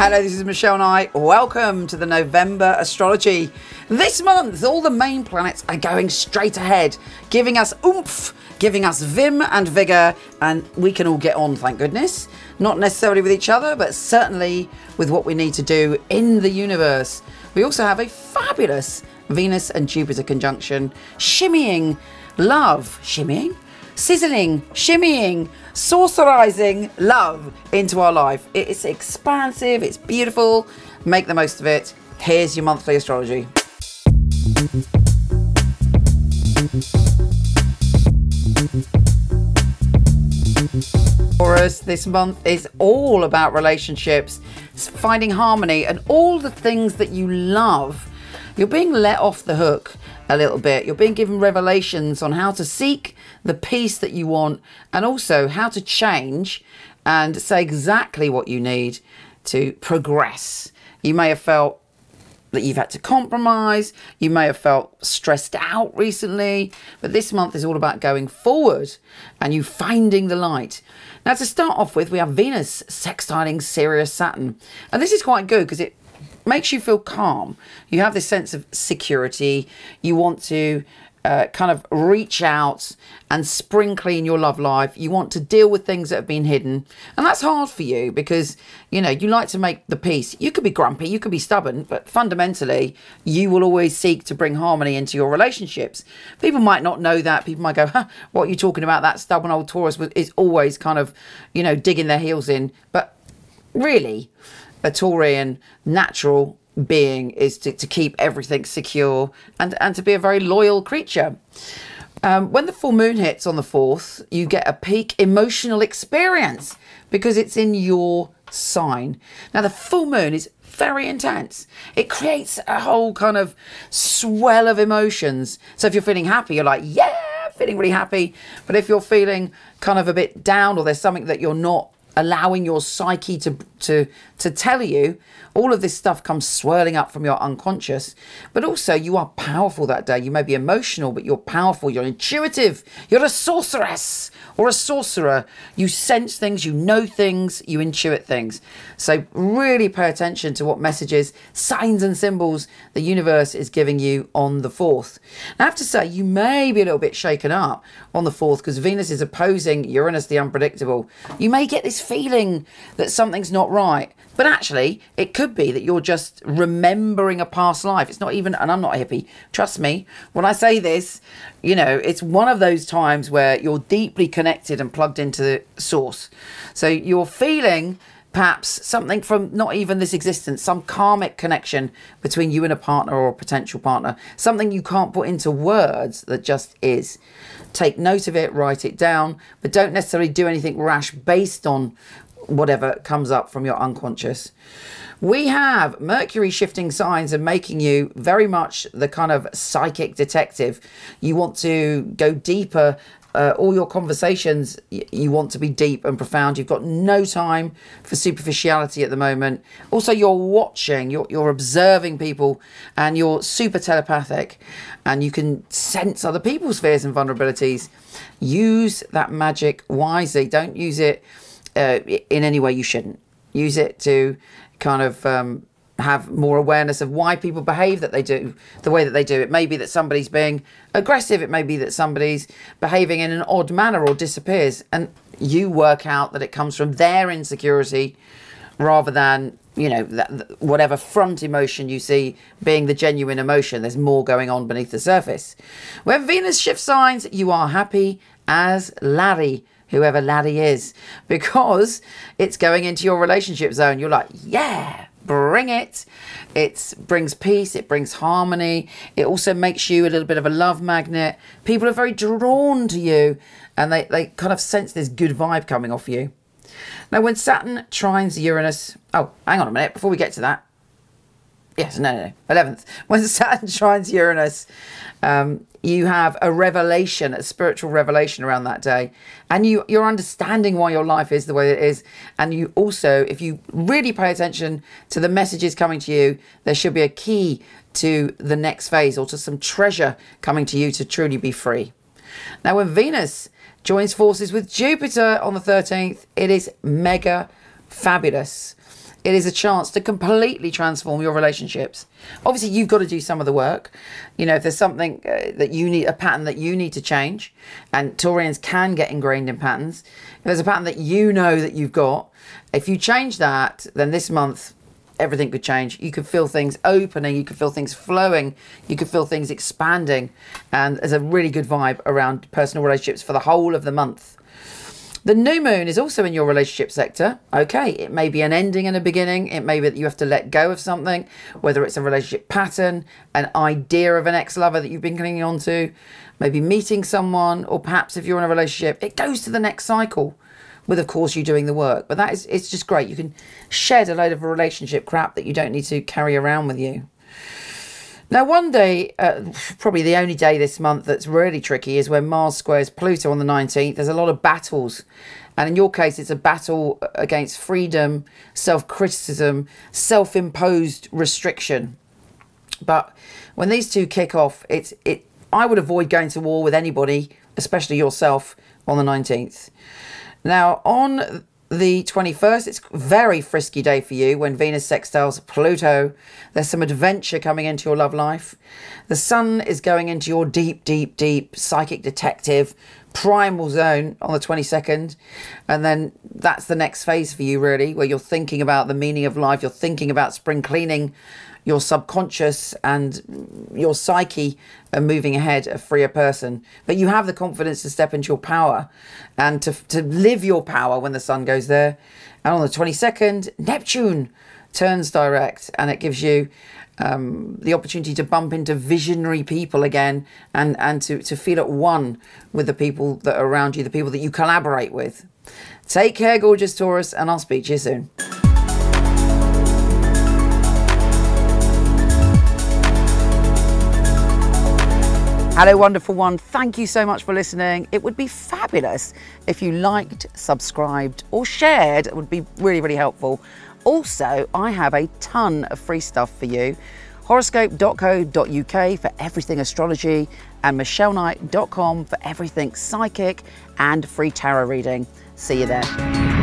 Hello, this is Michele and I. Welcome to the November astrology. This month, all the main planets are going straight ahead, giving us oomph, giving us vim and vigour, and we can all get on, thank goodness. Not necessarily with each other, but certainly with what we need to do in the universe. We also have a fabulous Venus and Jupiter conjunction, shimmying love, sizzling, shimmying, sorcerizing love into our life. It's expansive, it's beautiful. Make the most of it. Here's your monthly astrology. Taurus, this month is all about relationships, finding harmony and all the things that you love. You're being let off the hook a little bit. You're being given revelations on how to seek the peace that you want, and also how to change and say exactly what you need to progress. You may have felt that you've had to compromise. You may have felt stressed out recently, but this month is all about going forward and you finding the light. Now, to start off with, we have Venus sextiling Ceres Saturn, and this is quite good because it makes you feel calm. You have this sense of security. You want to kind of reach out and spring clean your love life. You want to deal with things that have been hidden, and that's hard for you because, you know, you like to make the peace. You could be grumpy, you could be stubborn, but fundamentally you will always seek to bring harmony into your relationships. People might not know that. People might go, huh, what are you talking about? That stubborn old Taurus is always kind of, you know, digging their heels in. But really, a Taurian natural being is to keep everything secure and to be a very loyal creature. When the full moon hits on the 4th, you get a peak emotional experience because it's in your sign. Now, the full moon is very intense. It creates a whole kind of swell of emotions. So if you're feeling happy, you're like, yeah, feeling really happy. But if you're feeling kind of a bit down, or there's something that you're not allowing your psyche to tell you, all of this stuff comes swirling up from your unconscious. But also, you are powerful that day. You may be emotional, but you're powerful. You're intuitive. You're a sorceress or a sorcerer. You sense things, you know things, you intuit things. So really pay attention to what messages, signs and symbols the universe is giving you on the 4th. Now, I have to say, you may be a little bit shaken up on the 4th because Venus is opposing Uranus, the unpredictable. You may get this feeling that something's not right, but actually it could be that you're just remembering a past life. It's not even, and I'm not a hippie, trust me when I say this, you know, it's one of those times where you're deeply connected and plugged into the source. So you're feeling perhaps something from not even this existence, some karmic connection between you and a partner or a potential partner, something you can't put into words that just is. Take note of it, write it down, but don't necessarily do anything rash based on whatever comes up from your unconscious. We have Mercury shifting signs and making you very much the kind of psychic detective. You want to go deeper. All your conversations, you want to be deep and profound. You've got no time for superficiality at the moment. Also, you're watching, you're observing people, and you're super telepathic, and you can sense other people's fears and vulnerabilities. Use that magic wisely. Don't use it in any way you shouldn't. Use it to kind of have more awareness of why people behave that they do the way that they do. It may be that somebody's being aggressive. It may be that somebody's behaving in an odd manner or disappears, and you work out that it comes from their insecurity rather than, you know, whatever front emotion you see being the genuine emotion. There's more going on beneath the surface. When Venus shifts signs, you are happy as Larry, whoever Larry is, because it's going into your relationship zone. You're like, yeah, bring it. It brings peace, it brings harmony. It also makes you a little bit of a love magnet. People are very drawn to you, and they kind of sense this good vibe coming off you. Now, when Saturn trines Uranus, oh, hang on a minute, before we get to that. Yes, no, 11th. When Saturn trines Uranus, you have a revelation, a spiritual revelation around that day. And you're understanding why your life is the way it is. And you also, if you really pay attention to the messages coming to you, there should be a key to the next phase, or to some treasure coming to you to truly be free. Now, when Venus joins forces with Jupiter on the 13th, it is mega fabulous. It is a chance to completely transform your relationships. Obviously, you've got to do some of the work. You know, if there's something that you need, a pattern that you need to change, and Taurians can get ingrained in patterns. If there's a pattern that you know that you've got, if you change that, then this month, everything could change. You could feel things opening, you could feel things flowing, you could feel things expanding. And there's a really good vibe around personal relationships for the whole of the month. The new moon is also in your relationship sector. Okay, it may be an ending and a beginning. It may be that you have to let go of something, whether it's a relationship pattern, an idea of an ex-lover that you've been clinging on to, maybe meeting someone, or perhaps if you're in a relationship, it goes to the next cycle with, of course, you doing the work. But it's just great. You can shed a load of relationship crap that you don't need to carry around with you. Now, one day, probably the only day this month that's really tricky is when Mars squares Pluto on the 19th. There's a lot of battles. And in your case, it's a battle against freedom, self-criticism, self-imposed restriction. But when these two kick off, I would avoid going to war with anybody, especially yourself, on the 19th. Now, on the 21st, it's a very frisky day for you when Venus sextiles Pluto. There's some adventure coming into your love life. The sun is going into your deep, deep, deep psychic detective primal zone on the 22nd. And then that's the next phase for you, really, where you're thinking about the meaning of life. You're thinking about spring cleaning your subconscious, and your psyche are moving ahead, a freer person. But you have the confidence to step into your power and to live your power when the sun goes there. And on the 22nd, Neptune turns direct, and it gives you the opportunity to bump into visionary people again, and to feel at one with the people that are around you, the people that you collaborate with. Take care, gorgeous Taurus, and I'll speak to you soon. Hello, wonderful one. Thank you so much for listening. It would be fabulous if you liked, subscribed, or shared. It would be really, really helpful. Also, I have a ton of free stuff for you. Horoscope.co.uk for everything astrology, and micheleknight.com for everything psychic and free tarot reading. See you there.